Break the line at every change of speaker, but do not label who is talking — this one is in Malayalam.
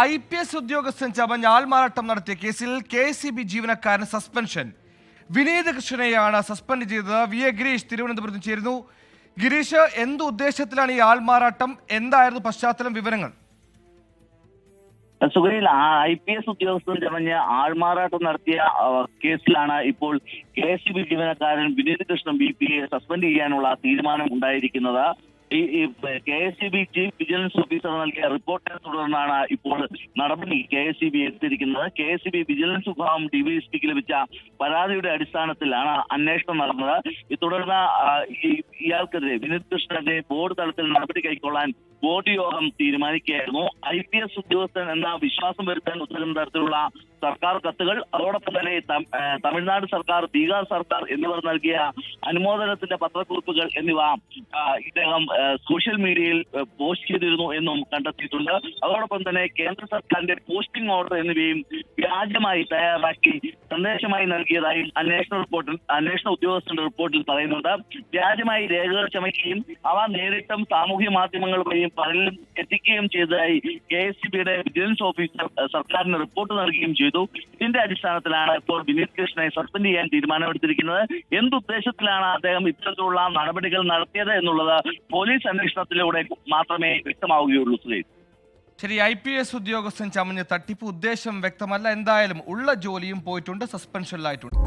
IPS ഉദ്യോഗസ്ഥൻ ചമഞ്ഞ് ആൾമാറാട്ടം നടത്തിയ കേസിൽ KCB ജീവനക്കാരന് സസ്പെൻഷൻ. വിനീത് കൃഷ്ണനെയാണ് സസ്പെൻഡ് ചെയ്തത്. VA ഗിരീഷ് തിരുവനന്തപുരത്ത് ചേരുന്നു. ഗിരീഷ്, എന്ത് ഉദ്ദേശത്തിലാണ് ഈ ആൾമാറാട്ടം? എന്തായിരുന്നു പശ്ചാത്തലം, വിവരങ്ങൾ?
സുഖയിൽ IPS ഉദ്യോഗസ്ഥൻ ചമഞ്ഞ് ആൾമാറാട്ടം നടത്തിയ കേസിലാണ് ഇപ്പോൾ KCB ജീവനക്കാരൻ വിനീത് കൃഷ്ണൻ BP സസ്പെൻഡ് ചെയ്യാനുള്ള തീരുമാനം ഉണ്ടായിരിക്കുന്നത്. ഈ KCB ചീഫ് വിജിലൻസ് ഓഫീസർ നൽകിയ റിപ്പോർട്ടിനെ തുടർന്നാണ് ഇപ്പോൾ നടപടി KCB എടുത്തിരിക്കുന്നത്. KCB വിജിലൻസ് വിഭാഗം DVSPക്ക് ലഭിച്ച പരാതിയുടെ അടിസ്ഥാനത്തിലാണ് അന്വേഷണം നടന്നത്. തുടർന്ന് ഇയാൾക്കെതിരെ വിനീത് കൃഷ്ണന്റെ ബോർഡ് തലത്തിൽ നടപടി കൈക്കൊള്ളാൻ ബോർഡ് യോഗം തീരുമാനിക്കുകയായിരുന്നു. IPS ഉദ്യോഗസ്ഥൻ എന്ന വിശ്വാസം വരുത്താൻ ഉത്തരം തരത്തിലുള്ള സർക്കാർ കത്തുകൾ, അതോടൊപ്പം തന്നെ തമിഴ്നാട് സർക്കാർ, ബീഹാർ സർക്കാർ എന്നിവർ നൽകിയ അനുമോദനത്തിന്റെ പത്രക്കുറിപ്പുകൾ എന്നിവ ഇദ്ദേഹം സോഷ്യൽ മീഡിയയിൽ പോസ്റ്റ് ചെയ്തിരുന്നു എന്നും കണ്ടെത്തിയിട്ടുണ്ട്. അതോടൊപ്പം തന്നെ കേന്ദ്ര സർക്കാരിന്റെ പോസ്റ്റിംഗ് ഓർഡർ എന്നിവയും വ്യാജമായി തയ്യാറാക്കി സന്ദേശമായി നൽകിയതായി അന്വേഷണ ഉദ്യോഗസ്ഥന്റെ റിപ്പോർട്ടിൽ പറയുന്നുണ്ട്. വ്യാജമായി രേഖകൾ ചമയ്ക്കുകയും അവ നേരിട്ടും സാമൂഹ്യ മാധ്യമങ്ങൾ വഴിയും പലരിലും എത്തിക്കുകയും ചെയ്തതായി KCBയുടെ വിജിലൻസ് ഓഫീസർ സർക്കാരിന് റിപ്പോർട്ട് നൽകുകയും ചെയ്തു. ഇതിന്റെ അടിസ്ഥാനത്തിലാണ് ഇപ്പോൾ വിനീത് കൃഷ്ണനെ സസ്പെൻഡ് ചെയ്യാൻ തീരുമാനമെടുത്തിരിക്കുന്നത്. എന്തുദ്ദേശത്തിലാണ് അദ്ദേഹം ഇത്തരത്തിലുള്ള നടപടികൾ നടത്തിയത് എന്നുള്ളത് പോലീസ് അന്വേഷണത്തിലൂടെ മാത്രമേ വ്യക്തമാവുകയുള്ളൂ.
ശരി, IPS ഉദ്യോഗസ്ഥൻ ചമഞ്ഞ് തട്ടിപ്പ് ഉദ്ദേശം വ്യക്തമല്ല. എന്തായാലും ഉള്ള ജോലിയും പോയിട്ടുണ്ട്, സസ്പെൻഷനിലായിട്ടുണ്ട്.